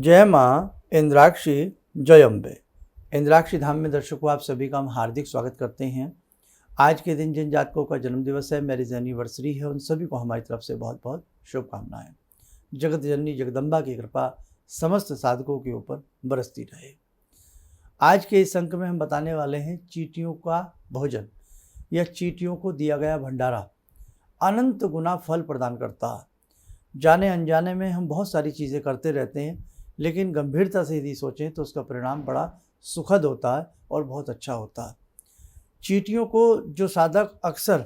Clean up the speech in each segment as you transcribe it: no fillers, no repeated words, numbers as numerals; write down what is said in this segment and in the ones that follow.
जय माँ इंद्राक्षी जय अम्बे। इंद्राक्षी धाम में दर्शकों आप सभी का हम हार्दिक स्वागत करते हैं। आज के दिन जिन जातकों का जन्म दिवस है, मैरिज एनिवर्सरी है, उन सभी को हमारी तरफ से बहुत बहुत शुभकामनाएं। जगत जननी जगदम्बा की कृपा समस्त साधकों के ऊपर बरसती रहे। आज के इस अंक में हम बताने वाले हैं चींटियों का भोजन या चींटियों को दिया गया भंडारा अनंत गुना फल प्रदान करता है। जाने अनजाने में हम बहुत सारी चीज़ें करते रहते हैं, लेकिन गंभीरता से यदि सोचें तो उसका परिणाम बड़ा सुखद होता है और बहुत अच्छा होता है। चींटियों को जो साधक अक्सर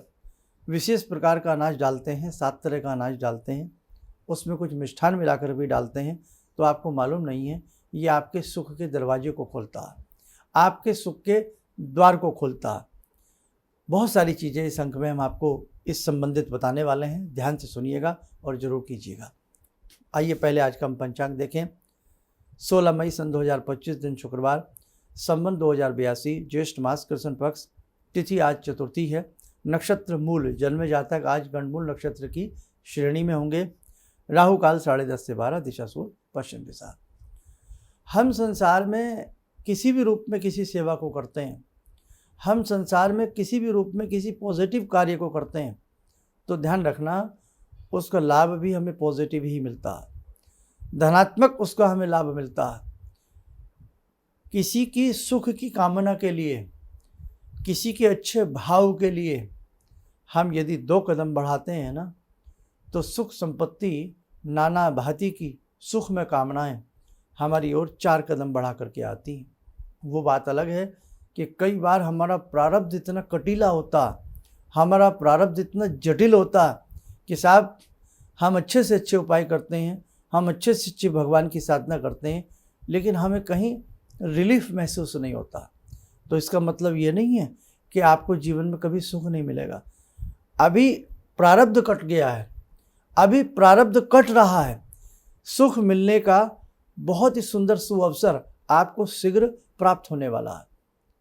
विशेष प्रकार का अनाज डालते हैं, 7 तरह का अनाज डालते हैं, उसमें कुछ मिष्ठान मिलाकर भी डालते हैं, तो आपको मालूम नहीं है ये आपके सुख के दरवाजे को खोलता है, आपके सुख के द्वार को खोलता है। बहुत सारी चीज़ें इस अंक में हम आपको इस संबंधित बताने वाले हैं, ध्यान से सुनिएगा और ज़रूर कीजिएगा। आइए पहले आज का हम पंचांग देखें। 16 मई सन 2025 दिन शुक्रवार, संवत 2082, ज्येष्ठ मास, कृष्ण पक्ष, तिथि आज चतुर्थी है, नक्षत्र मूल, जन्म जातक आज गणमूल नक्षत्र की श्रेणी में होंगे। राहु काल 10:30 से 12, दिशा सूर्य पश्चिम दिशा। हम संसार में किसी भी रूप में किसी सेवा को करते हैं, हम संसार में किसी भी रूप में किसी पॉजिटिव कार्य को करते हैं, तो ध्यान रखना उसका लाभ भी हमें पॉजिटिव ही मिलता है, धनात्मक उसका हमें लाभ मिलता है। किसी की सुख की कामना के लिए, किसी के अच्छे भाव के लिए हम यदि 2 कदम बढ़ाते हैं ना, तो सुख संपत्ति नाना भांति की सुख में कामनाएं हमारी ओर 4 कदम बढ़ा करके आती हैं। वो बात अलग है कि कई बार हमारा प्रारब्ध इतना कटीला होता, हमारा प्रारब्ध इतना जटिल होता कि साहब हम अच्छे से अच्छे उपाय करते हैं, हम अच्छे से अच्छे भगवान की साधना करते हैं, लेकिन हमें कहीं रिलीफ महसूस नहीं होता। तो इसका मतलब ये नहीं है कि आपको जीवन में कभी सुख नहीं मिलेगा। अभी प्रारब्ध कट गया है, अभी प्रारब्ध कट रहा है, सुख मिलने का बहुत ही सुंदर सुअवसर आपको शीघ्र प्राप्त होने वाला है।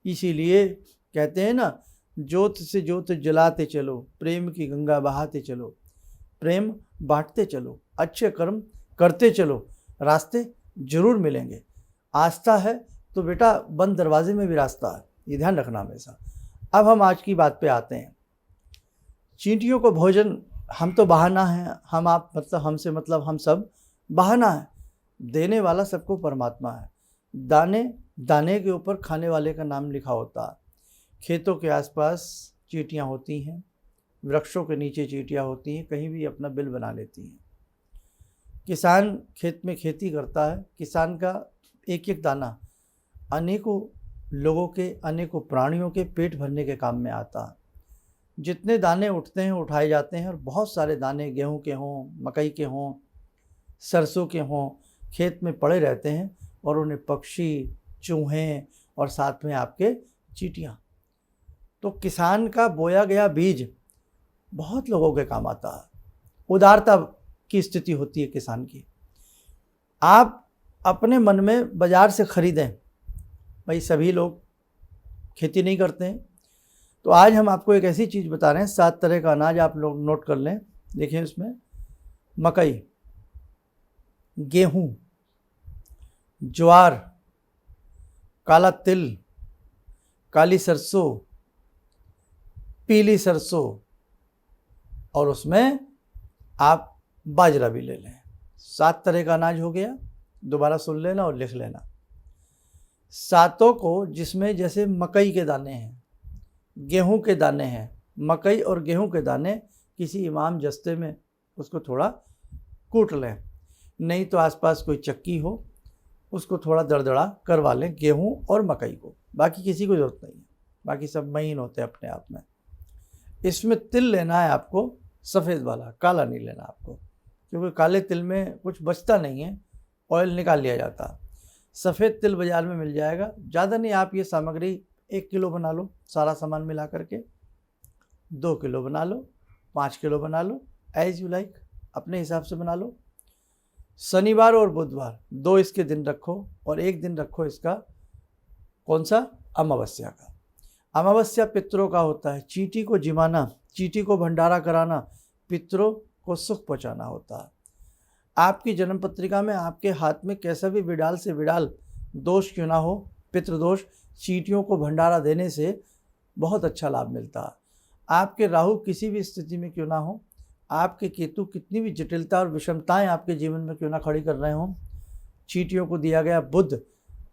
इसीलिए कहते हैं ना, ज्योत से ज्योत जलाते चलो, प्रेम की गंगा बहाते चलो, प्रेम बांटते चलो, अच्छे कर्म करते चलो, रास्ते जरूर मिलेंगे। आस्था है तो बेटा बंद दरवाजे में भी रास्ता है, ये ध्यान रखना हमेशा। अब हम आज की बात पे आते हैं। चींटियों को भोजन, हम तो बहाना है, हम आप मतलब हमसे मतलब हम सब बहाना है, देने वाला सबको परमात्मा है। दाने दाने के ऊपर खाने वाले का नाम लिखा होता है। खेतों के आसपास चींटियाँ होती हैं, वृक्षों के नीचे चींटियाँ होती हैं, कहीं भी अपना बिल बना लेती हैं। किसान खेत में खेती करता है, किसान का एक एक दाना अनेकों लोगों के, अनेकों प्राणियों के पेट भरने के काम में आता है। जितने दाने उठते हैं उठाए जाते हैं, और बहुत सारे दाने गेहूं के हों, मकई के हों, सरसों के हों, खेत में पड़े रहते हैं, और उन्हें पक्षी, चूहे और साथ में आपके चींटियाँ। तो किसान का बोया गया बीज बहुत लोगों के काम आता है। उदारता की स्थिति होती है किसान की। आप अपने मन में बाज़ार से ख़रीदें, भाई सभी लोग खेती नहीं करते हैं, तो आज हम आपको एक ऐसी चीज़ बता रहे हैं, 7 तरह का अनाज आप लोग नोट कर लें। देखें इसमें मकई, गेहूँ, ज्वार, काला तिल, काली सरसों, पीली सरसों, और उसमें आप बाजरा भी ले लें। 7 तरह का अनाज हो गया, दोबारा सुन लेना और लिख लेना। सातों को, जिसमें जैसे मकई के दाने हैं, गेहूं के दाने हैं, मकई और गेहूं के दाने किसी इमाम जस्ते में उसको थोड़ा कूट लें, नहीं तो आसपास कोई चक्की हो उसको थोड़ा दरदरा करवा लें, गेहूं और मकई को। बाकी किसी को ज़रूरत नहीं है, बाकी सब महीन होते हैं अपने आप में। इसमें तिल लेना है आपको, सफ़ेद वाला, काला नहीं लेना आपको, क्योंकि काले तिल में कुछ बचता नहीं है, ऑयल निकाल लिया जाता है। सफ़ेद तिल बाज़ार में मिल जाएगा, ज़्यादा नहीं, आप ये सामग्री 1 किलो बना लो, सारा सामान मिला करके 2 किलो बना लो, 5 किलो बना लो, एज यू लाइक, अपने हिसाब से बना लो। शनिवार और बुधवार 2 इसके दिन रखो, और 1 दिन रखो इसका, कौन सा, अमावस्या का। अमावस्या पितरों का होता है। चींटी को जिमाना, चींटी को भंडारा कराना, पितरों को सुख पहुँचाना होता है। आपकी जन्म पत्रिका में आपके हाथ में कैसा भी विडाल से विडाल दोष क्यों ना हो, पितृदोष, चींटियों को भंडारा देने से बहुत अच्छा लाभ मिलता है। आपके राहु किसी भी स्थिति में क्यों ना हो, आपके केतु कितनी भी जटिलता और विषमताएं आपके जीवन में क्यों ना खड़ी कर रहे हों, चींटियों को दिया गया बुध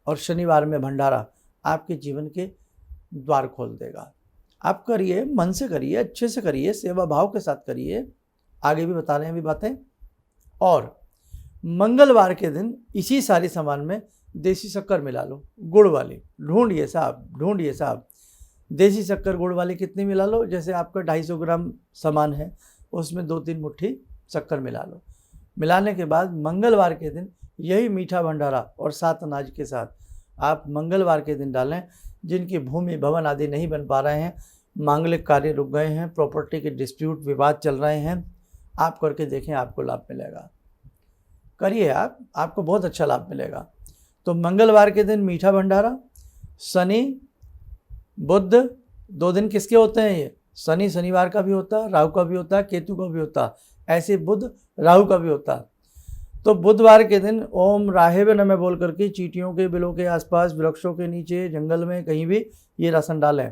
और शनिवार में भंडारा आपके जीवन के द्वार खोल देगा। आप करिए, मन से करिए, अच्छे से करिए, सेवा भाव के साथ करिए, आगे भी बता रहे हैं अभी बातें। और मंगलवार के दिन इसी सारी सामान में देसी शक्कर मिला लो, गुड़ वाली, ढूंढिए साहब देसी शक्कर गुड़ वाली कितनी मिला लो, जैसे आपका 250 ग्राम सामान है उसमें 2-3 मुट्ठी शक्कर मिला लो। मिलाने के बाद मंगलवार के दिन यही मीठा भंडारा और 7 अनाज के साथ आप मंगलवार के दिन डालें। जिनकी भूमि भवन आदि नहीं बन पा रहे हैं, मांगलिक कार्य रुक गए हैं, प्रॉपर्टी के डिस्प्यूट विवाद चल रहे हैं, आप करके देखें, आपको लाभ मिलेगा। करिए आप, आपको बहुत अच्छा लाभ मिलेगा। तो मंगलवार के दिन मीठा भंडारा, शनि बुध 2 दिन किसके होते हैं ये, शनि शनिवार का भी होता है, राहु का भी होता है, केतु का भी होता है, ऐसे बुध राहु का भी होता है। तो बुधवार के दिन ओम राहेवे नमः बोल करके चींटियों के बिलों के आसपास, वृक्षों के नीचे, जंगल में कहीं भी ये राशन डालें।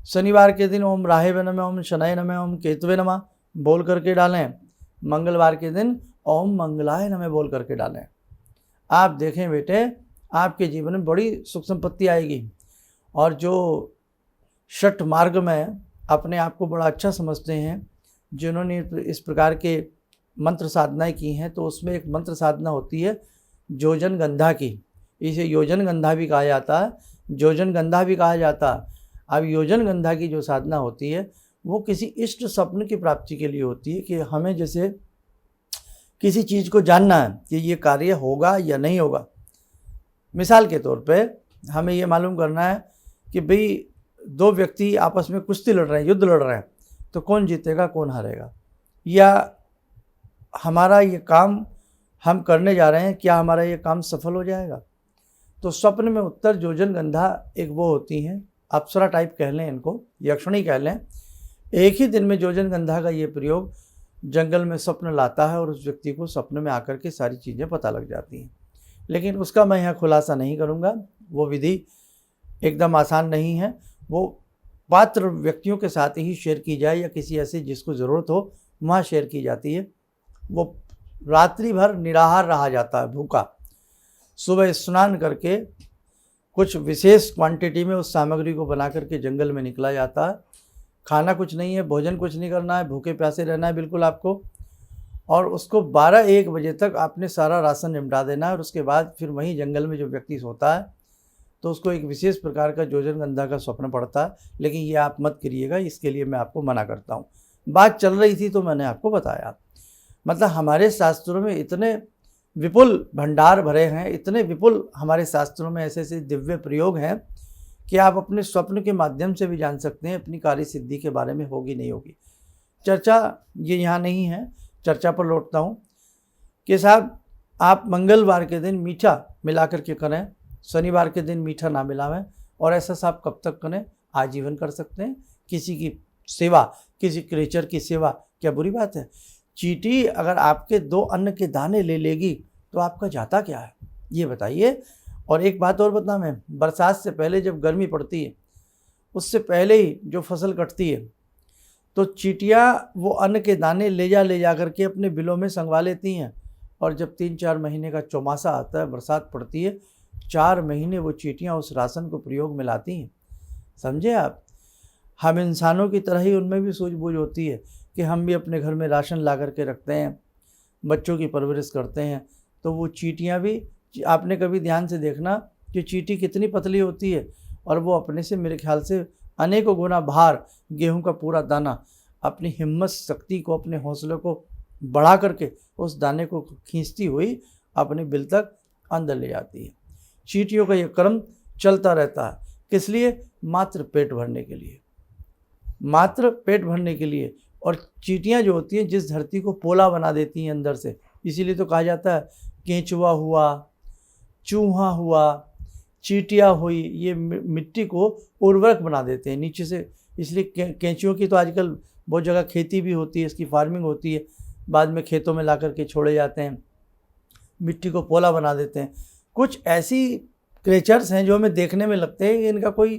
शनिवार के दिन ओम राहेवे नमः, ओम शनाय नमः, ओम केतवे नमः बोल करके डालें। मंगलवार के दिन ओम मंगलाय नमः बोल करके डालें। आप देखें बेटे, आपके जीवन में बड़ी सुख संपत्ति आएगी। और जो षट मार्ग में अपने आप को बड़ा अच्छा समझते हैं, जिन्होंने इस प्रकार के मंत्र साधनाएं की हैं, तो उसमें एक मंत्र साधना होती है योजन गंधा की। इसे योजन गंधा भी कहा जाता है, योजन गंधा भी कहा जाता है। अब योजन गंधा की जो साधना होती है वो किसी इष्ट स्वप्न की प्राप्ति के लिए होती है, कि हमें जैसे किसी चीज़ को जानना है कि ये कार्य होगा या नहीं होगा। मिसाल के तौर पे हमें ये मालूम करना है कि भाई 2 व्यक्ति आपस में कुश्ती लड़ रहे हैं, युद्ध लड़ रहे हैं, तो कौन जीतेगा कौन हारेगा, या हमारा ये काम हम करने जा रहे हैं, क्या हमारा ये काम सफल हो जाएगा। तो स्वप्न में उत्तर योजन गंधा एक वो होती हैं, अप्सरा टाइप कह लें इनको, यक्षिणी कह लें। एक ही दिन में योजन गंधा का ये प्रयोग जंगल में स्वप्न लाता है और उस व्यक्ति को स्वप्न में आकर के सारी चीज़ें पता लग जाती हैं। लेकिन उसका मैं यहाँ खुलासा नहीं करूँगा, वो विधि एकदम आसान नहीं है, वो पात्र व्यक्तियों के साथ ही शेयर की जाए या किसी ऐसे जिसको ज़रूरत हो वहाँ शेयर की जाती है। वो रात्रि भर निराहार रहा जाता है, भूखा। सुबह स्नान करके कुछ विशेष क्वांटिटी में उस सामग्री को बना करके जंगल में निकला जाता है। खाना कुछ नहीं है, भोजन कुछ नहीं करना है, भूखे प्यासे रहना है बिल्कुल आपको। और उसको 12-1 बजे तक आपने सारा राशन निपटा देना है। और उसके बाद फिर वहीं जंगल में जो व्यक्ति सोता है तो उसको एक विशेष प्रकार का योजन गंधा का स्वप्न पड़ता है। लेकिन ये आप मत करिएगा, इसके लिए मैं आपको मना करता हूँ। बात चल रही थी तो मैंने आपको बताया। मतलब हमारे शास्त्रों में इतने विपुल भंडार भरे हैं, इतने विपुल हमारे शास्त्रों में ऐसे ऐसे दिव्य प्रयोग हैं कि आप अपने स्वप्न के माध्यम से भी जान सकते हैं अपनी कार्य सिद्धि के बारे में होगी नहीं होगी। चर्चा ये यहाँ नहीं है, चर्चा पर लौटता हूँ कि साहब आप मंगलवार के दिन मीठा मिला करके करें, शनिवार के दिन मीठा ना मिलावें। और ऐसा साहब कब तक करें, आजीवन कर सकते हैं। किसी की सेवा, किसी क्रिएचर की सेवा क्या बुरी बात है। चींटी अगर आपके 2 अन्न के दाने ले लेगी तो आपका जाता क्या है, ये बताइए। और एक बात और बता, मैं बरसात से पहले जब गर्मी पड़ती है उससे पहले ही जो फसल कटती है तो चींटियाँ वो अन्न के दाने ले जा करके अपने बिलों में संगवा लेती हैं। और जब 3-4 महीने का चौमासा आता है, बरसात पड़ती है, 4 महीने वो चींटियाँ उस राशन को प्रयोग में लाती हैं। समझे आप, हम इंसानों की तरह ही उनमें भी सूझबूझ होती है कि हम भी अपने घर में राशन ला करके रखते हैं, बच्चों की परवरिश करते हैं। तो वो चींटियाँ भी, आपने कभी ध्यान से देखना कि चींटी कितनी पतली होती है और वो अपने से मेरे ख्याल से अनेकों गुना भार, गेहूं का पूरा दाना, अपनी हिम्मत शक्ति को, अपने हौसले को बढ़ा करके उस दाने को खींचती हुई अपने बिल तक अंदर ले जाती है। चींटियों का ये क्रम चलता रहता है। किस लिए? मात्र पेट भरने के लिए, मात्र पेट भरने के लिए। और चींटियाँ जो होती हैं जिस धरती को पोला बना देती हैं अंदर से, इसीलिए तो कहा जाता है केंचुआ हुआ, चूहा हुआ, चींटियाँ हुई, ये मिट्टी को उर्वरक बना देते हैं नीचे से। इसलिए केंचुओं की तो आजकल बहुत जगह खेती भी होती है, इसकी फार्मिंग होती है। बाद में खेतों में ला करके छोड़े जाते हैं, मिट्टी को पोला बना देते हैं। कुछ ऐसी क्रिएचर्स हैं जो हमें देखने में लगते हैं कि इनका कोई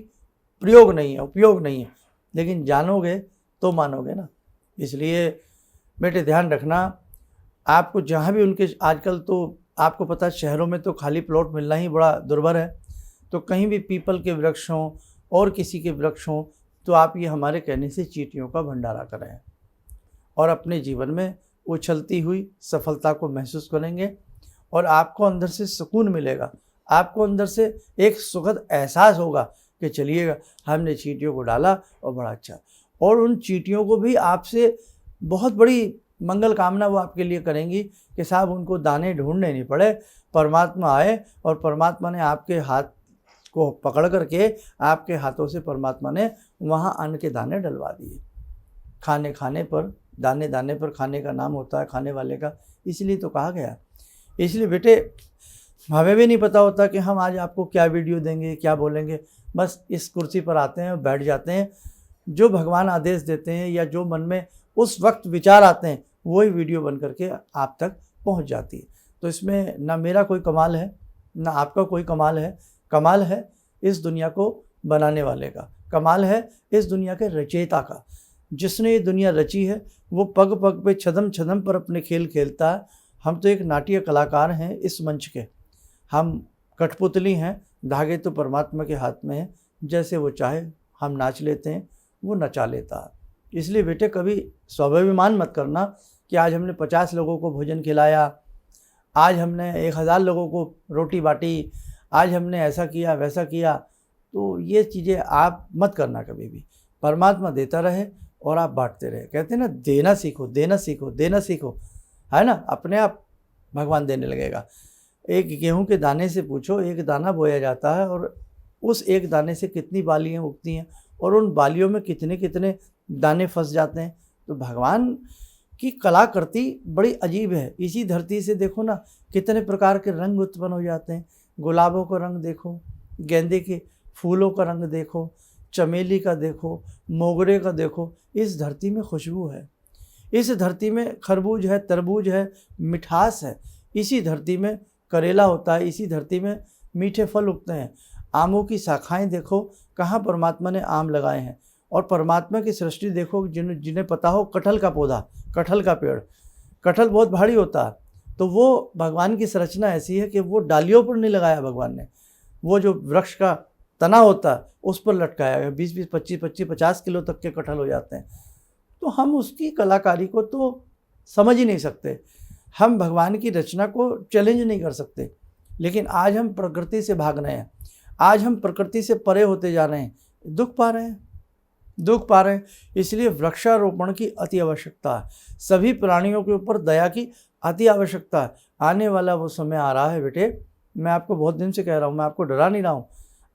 प्रयोग नहीं है, उपयोग नहीं है, लेकिन जानोगे तो मानोगे ना। इसलिए बेटे ध्यान रखना, आपको जहाँ भी उनके, आजकल तो आपको पता है शहरों में तो खाली प्लॉट मिलना ही बड़ा दुर्भर है, तो कहीं भी पीपल के वृक्ष हों और किसी के वृक्ष हों तो आप ये हमारे कहने से चींटियों का भंडारा करें और अपने जीवन में उछलती हुई सफलता को महसूस करेंगे और आपको अंदर से सुकून मिलेगा, आपको अंदर से एक सुखद एहसास होगा कि चलिएगा हमने चींटियों को डाला और बड़ा अच्छा। और उन चींटियों को भी आपसे बहुत बड़ी मंगल कामना वो आपके लिए करेंगी कि साहब उनको दाने ढूंढने नहीं पड़े, परमात्मा आए और परमात्मा ने आपके हाथ को पकड़ करके आपके हाथों से परमात्मा ने वहाँ अन्न के दाने डलवा दिए। खाने खाने पर, दाने दाने पर खाने का नाम होता है खाने वाले का, इसलिए तो कहा गया। इसलिए बेटे हमें भी नहीं पता होता कि हम आज आपको क्या वीडियो देंगे, क्या बोलेंगे, बस इस कुर्सी पर आते हैं और बैठ जाते हैं। जो भगवान आदेश देते हैं या जो मन में उस वक्त विचार आते हैं वही वीडियो बन करके आप तक पहुंच जाती है। तो इसमें ना मेरा कोई कमाल है ना आपका कोई कमाल है, कमाल है इस दुनिया को बनाने वाले का, कमाल है इस दुनिया के रचयिता का। जिसने ये दुनिया रची है वो पग पग पे छदम छदम पर अपने खेल खेलता है। हम तो एक नाट्य कलाकार हैं इस मंच के, हम कठपुतली हैं, धागे तो परमात्मा के हाथ में हैं, जैसे वो चाहे हम नाच लेते हैं, वो नचा लेता है। इसलिए बेटे कभी स्वाभिमान मत करना कि आज हमने 50 लोगों को भोजन खिलाया, आज हमने 1000 लोगों को रोटी बांटी, आज हमने ऐसा किया वैसा किया। तो ये चीज़ें आप मत करना कभी भी। परमात्मा देता रहे और आप बांटते रहे। कहते हैं ना, देना सीखो, देना सीखो, देना सीखो, है ना, अपने आप भगवान देने लगेगा। एक गेहूं के दाने से पूछो, एक दाना बोया जाता है और उस एक दाने से कितनी बालियाँ उगती हैं और उन बालियों में कितने कितने दाने फंस जाते हैं। तो भगवान की कलाकृति बड़ी अजीब है। इसी धरती से देखो ना कितने प्रकार के रंग उत्पन्न हो जाते हैं। गुलाबों का रंग देखो, गेंदे के फूलों का रंग देखो, चमेली का देखो, मोगरे का देखो। इस धरती में खुशबू है, इस धरती में खरबूज है, तरबूज है, मिठास है। इसी धरती में करेला होता है, इसी धरती में मीठे फल उगते हैं। आमों की शाखाएं देखो, कहाँ परमात्मा ने आम लगाए हैं। और परमात्मा की सृष्टि देखो, जिन्हें पता हो कटहल का पौधा, कटहल का पेड़, कटहल बहुत भारी होता है, तो वो भगवान की संरचना ऐसी है कि वो डालियों पर नहीं लगाया भगवान ने, वो जो वृक्ष का तना होता है उस पर लटकाया है। 20-20, 25-25, 50 किलो तक के कटहल हो जाते हैं। तो हम उसकी कलाकारी को तो समझ ही नहीं सकते, हम भगवान की रचना को चैलेंज नहीं कर सकते। लेकिन आज हम प्रकृति से भाग रहे हैं, आज हम प्रकृति से परे होते जा रहे हैं, दुख पा रहे हैं, दुख पा रहे हैं। इसलिए वृक्षारोपण की अति आवश्यकता है, सभी प्राणियों के ऊपर दया की अति आवश्यकता है। आने वाला वो समय आ रहा है बेटे, मैं आपको बहुत दिन से कह रहा हूँ, मैं आपको डरा नहीं रहा हूँ।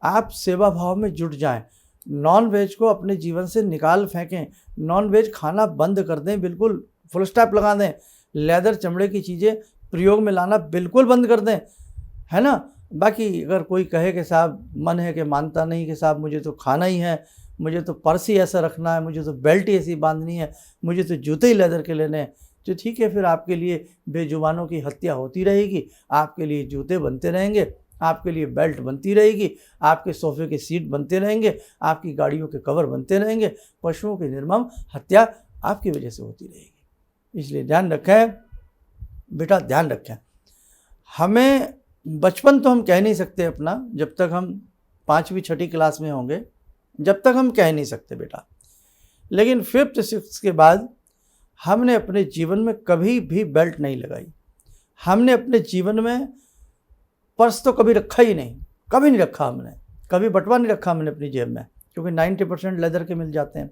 आप सेवा भाव में जुट जाएं, नॉन वेज को अपने जीवन से निकाल फेंकें, नॉन वेज खाना बंद कर दें, बिल्कुल फुल स्टॉप लगा दें। लेदर चमड़े की चीज़ें प्रयोग में लाना बिल्कुल बंद कर दें, है ना। बाकी अगर कोई कहे कि साहब मन है कि मानता नहीं कि साहब मुझे तो खाना ही है, मुझे तो पर्स ही ऐसा रखना है, मुझे तो बेल्ट ही ऐसी बांधनी है, मुझे तो जूते ही लेदर के लेने हैं, तो ठीक है, फिर आपके लिए बेजुबानों की हत्या होती रहेगी, आपके लिए जूते बनते रहेंगे, आपके लिए बेल्ट बनती रहेगी, आपके सोफे के सीट बनते रहेंगे, आपकी गाड़ियों के कवर बनते रहेंगे, पशुओं की निर्मम हत्या आपकी वजह से होती रहेगी। इसलिए ध्यान रखें बेटा, ध्यान रखें। हमें बचपन तो हम कह नहीं सकते अपना, जब तक हम 5वीं 6ठी क्लास में होंगे, जब तक हम कह नहीं सकते बेटा। लेकिन 5th 6th के बाद हमने अपने जीवन में कभी भी बेल्ट नहीं लगाई, हमने अपने जीवन में पर्स तो कभी रखा ही नहीं, कभी नहीं रखा हमने, कभी बटवा नहीं रखा हमने अपनी जेब में, क्योंकि 90% लेदर के मिल जाते हैं।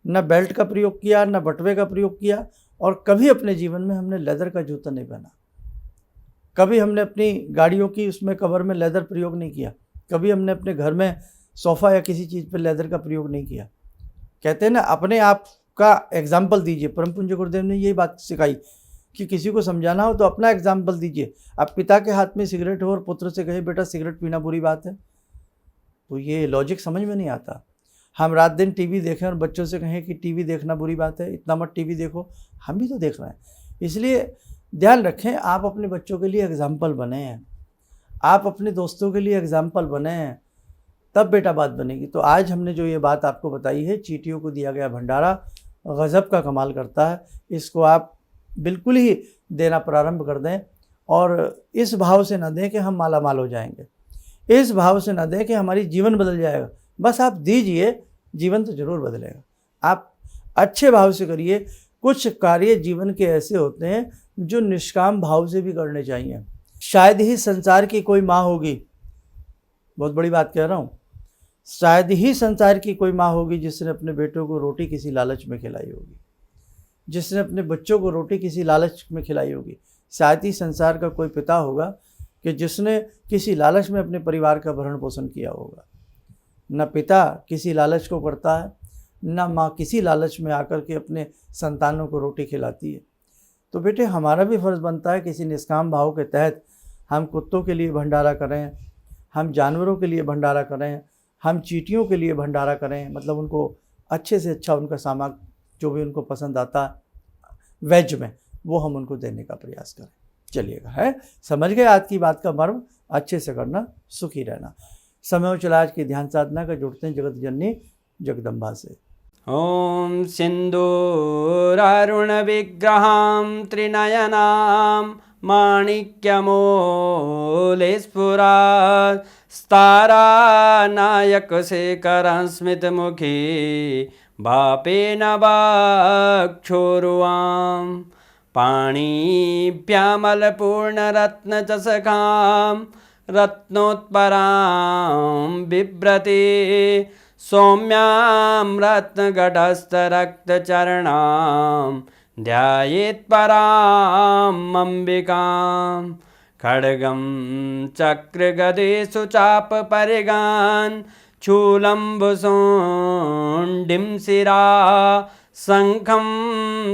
न बेल्ट का प्रयोग किया, न बटवे का प्रयोग किया, और कभी अपने जीवन में हमने लेदर का जूता नहीं पहना, कभी हमने अपनी गाड़ियों की उसमें कवर में लेदर प्रयोग नहीं किया, कभी हमने अपने घर में सोफ़ा या किसी चीज़ पर लेदर का प्रयोग नहीं किया। कहते हैं ना, अपने आप का एग्जाम्पल दीजिए। परम पूज्य गुरुदेव ने यही बात सिखाई कि किसी को समझाना हो तो अपना एग्जाम्पल दीजिए। अब पिता के हाथ में सिगरेट हो और पुत्र से कहे बेटा सिगरेट पीना बुरी बात है, तो ये लॉजिक समझ में नहीं आता। हम रात दिन टीवी देखें और बच्चों से कहें कि टीवी देखना बुरी बात है, इतना मत टीवी देखो, हम भी तो देख रहे हैं। इसलिए ध्यान रखें, आप अपने बच्चों के लिए एग्जाम्पल बने हैं, आप अपने दोस्तों के लिए एग्जाम्पल बने हैं, तब बेटा बात बनेगी। तो आज हमने जो ये बात आपको बताई है, चींटियों को दिया गया भंडारा गज़ब का कमाल करता है। इसको आप बिल्कुल ही देना प्रारंभ कर दें, और इस भाव से ना दें कि हम माला माल हो जाएंगे, इस भाव से ना दें कि हमारी जीवन बदल जाएगा। बस आप दीजिए, जीवन तो ज़रूर बदलेगा। आप अच्छे भाव से करिए। कुछ कार्य जीवन के ऐसे होते हैं जो निष्काम भाव से भी करने चाहिए। शायद ही संसार की कोई माँ होगी, बहुत बड़ी बात कह रहा हूँ, शायद ही संसार की कोई माँ होगी जिसने अपने बेटों को रोटी किसी लालच में खिलाई होगी, जिसने अपने बच्चों को रोटी किसी लालच में खिलाई होगी। शायद ही संसार का कोई पिता होगा कि जिसने किसी लालच में अपने परिवार का भरण पोषण किया होगा। न पिता किसी लालच को करता है, न माँ किसी लालच में आकर के अपने संतानों को रोटी खिलाती है। तो बेटे, हमारा भी फ़र्ज़ बनता है किसी निष्काम भाव के तहत हम कुत्तों के लिए भंडारा करें, हम जानवरों के लिए भंडारा करें, हम चींटियों के लिए भंडारा करें। मतलब उनको अच्छे से अच्छा उनका सामान जो भी उनको पसंद आता वेज में, वो हम उनको देने का प्रयास करें। चलिएगा, है समझ गए आज की बात का मर्म। अच्छे से करना, सुखी रहना। समय हो चला आज की ध्यान साधना का। जुड़ते हैं जगत जननी जगदम्बा से। ॐ सिन्दूरारुण विग्रहां त्रिनयनां माणिक्यमूले स्फुरात् स्तारानायकशेखरं स्मितमुखी बापेन वक्षोरुवां पाणिभ्यामलपूर्णरत्नचषकां रत्नोत्परां बिभ्रति सौम्यां रत्नगटस्थरक्तचरणां ध्यायेत्परां अम्बिकां खड्गं चक्रगदेषु चापपरिगान् शूलम्बुशुण्डिं शिरा शङ्खं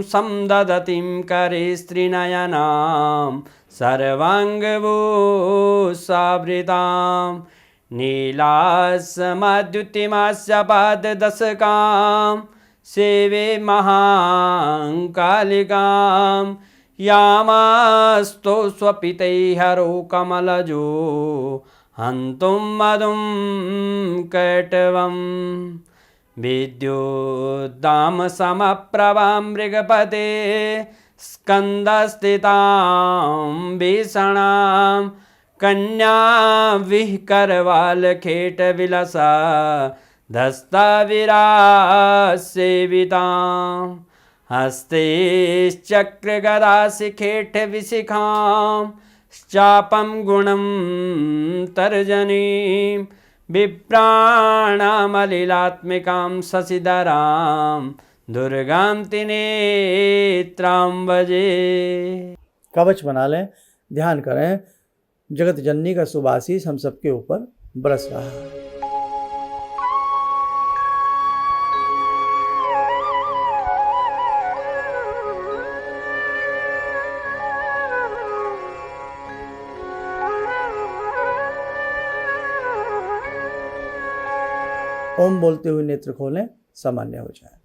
संदधतीं करे स्त्रीनयनां सर्वाङ्गभूषावृतां नीलासमद्युतिमास्य पाददशकां सेवे महाकालिकां यामास्तो स्वपितैर्हरो कमलजो हन्तुं मधुं कैटवं विद्युद्दामसमप्रभां मृगपते स्कन्दस्थितां भीषणां कन्या विहकरवालखेटविलसा धस्ताविरासेवितां हस्तैश्चक्रगदाशिखेटविशिखां चापं गुणं तर्जनीं विप्राणामलिलात्मिकां शशिधरां दुर्गां त्रिनेत्रां भजे। कवच बना लें, ध्यान करें, जगत जननी का शुभ आशीष हम सबके ऊपर बरस रहा है। ओम बोलते हुए नेत्र खोलें, सामान्य हो जाए।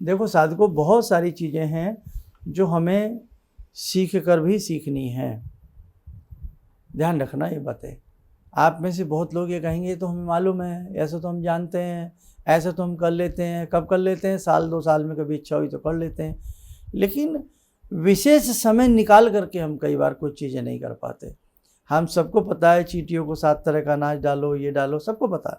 देखो साधकों, बहुत सारी चीज़ें हैं जो हमें सीख कर भी सीखनी हैं। ध्यान रखना ये बातें। आप में से बहुत लोग ये कहेंगे ये तो हमें मालूम है, ऐसा तो हम जानते हैं, ऐसा तो हम कर लेते हैं। कब कर लेते हैं? साल 2 साल में कभी इच्छा हुई तो कर लेते हैं। लेकिन विशेष समय निकाल करके हम कई बार कुछ चीज़ें नहीं कर पाते। हम सबको पता है चींटियों को 7 तरह का अनाज डालो, ये डालो, सबको पता है,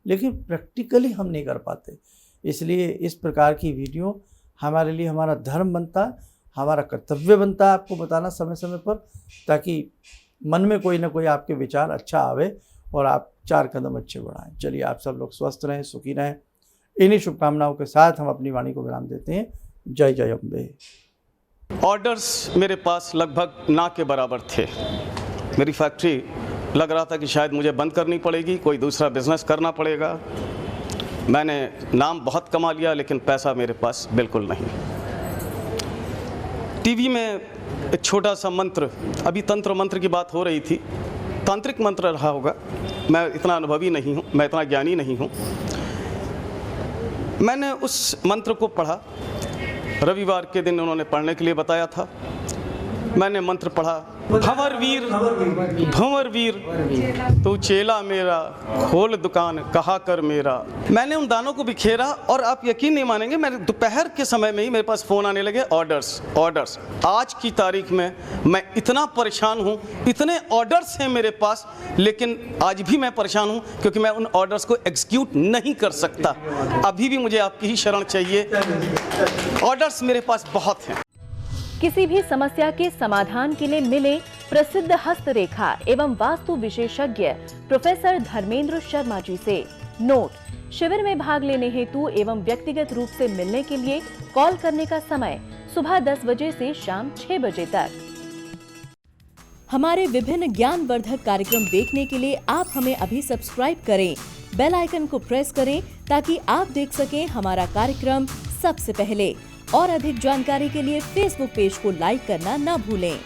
लेकिन प्रैक्टिकली हम नहीं कर पाते। इसलिए इस प्रकार की वीडियो हमारे लिए हमारा धर्म बनता है, हमारा कर्तव्य बनता है आपको बताना समय समय पर, ताकि मन में कोई ना कोई आपके विचार अच्छा आवे और आप 4 कदम अच्छे बढ़ाएं। चलिए, आप सब लोग स्वस्थ रहें, सुखी रहें। इन्हीं शुभकामनाओं के साथ हम अपनी वाणी को विराम देते हैं। जय जय अम्बे। ऑर्डर्स मेरे पास लगभग ना के बराबर थे। मेरी फैक्ट्री लग रहा था कि शायद मुझे बंद करनी पड़ेगी, कोई दूसरा बिजनेस करना पड़ेगा। मैंने नाम बहुत कमा लिया, लेकिन पैसा मेरे पास बिल्कुल नहीं। टीवी में एक छोटा सा मंत्र, अभी तंत्र मंत्र की बात हो रही थी, तांत्रिक मंत्र रहा होगा, मैं इतना अनुभवी नहीं हूँ, मैं इतना ज्ञानी नहीं हूँ। मैंने उस मंत्र को पढ़ा रविवार के दिन उन्होंने पढ़ने के लिए बताया था। मैंने मंत्र पढ़ा, भंवर वीर भंवर वीर तू चेला मेरा, खोल दुकान कहा कर मेरा। मैंने उन दानों को बिखेरा और आप यकीन नहीं मानेंगे, मेरे दोपहर के समय में ही मेरे पास फ़ोन आने लगे, ऑर्डर्स। आज की तारीख में मैं इतना परेशान हूँ, इतने ऑर्डर्स हैं मेरे पास, लेकिन आज भी मैं परेशान हूँ क्योंकि मैं उन ऑर्डर्स को एग्जीक्यूट नहीं कर सकता। अभी भी मुझे आपकी ही शरण चाहिए, ऑर्डर्स मेरे पास बहुत हैं। किसी भी समस्या के समाधान के लिए मिले प्रसिद्ध हस्तरेखा एवं वास्तु विशेषज्ञ प्रोफेसर धर्मेंद्र शर्मा जी से। नोट: शिविर में भाग लेने हेतु एवं व्यक्तिगत रूप से मिलने के लिए कॉल करने का समय सुबह 10 बजे से शाम 6 बजे तक। हमारे विभिन्न ज्ञानवर्धक कार्यक्रम देखने के लिए आप हमें अभी सब्सक्राइब करें, बेल आइकन को प्रेस करें ताकि आप देख सकें हमारा कार्यक्रम सबसे पहले। और अधिक जानकारी के लिए फेसबुक पेज को लाइक करना न भूलें।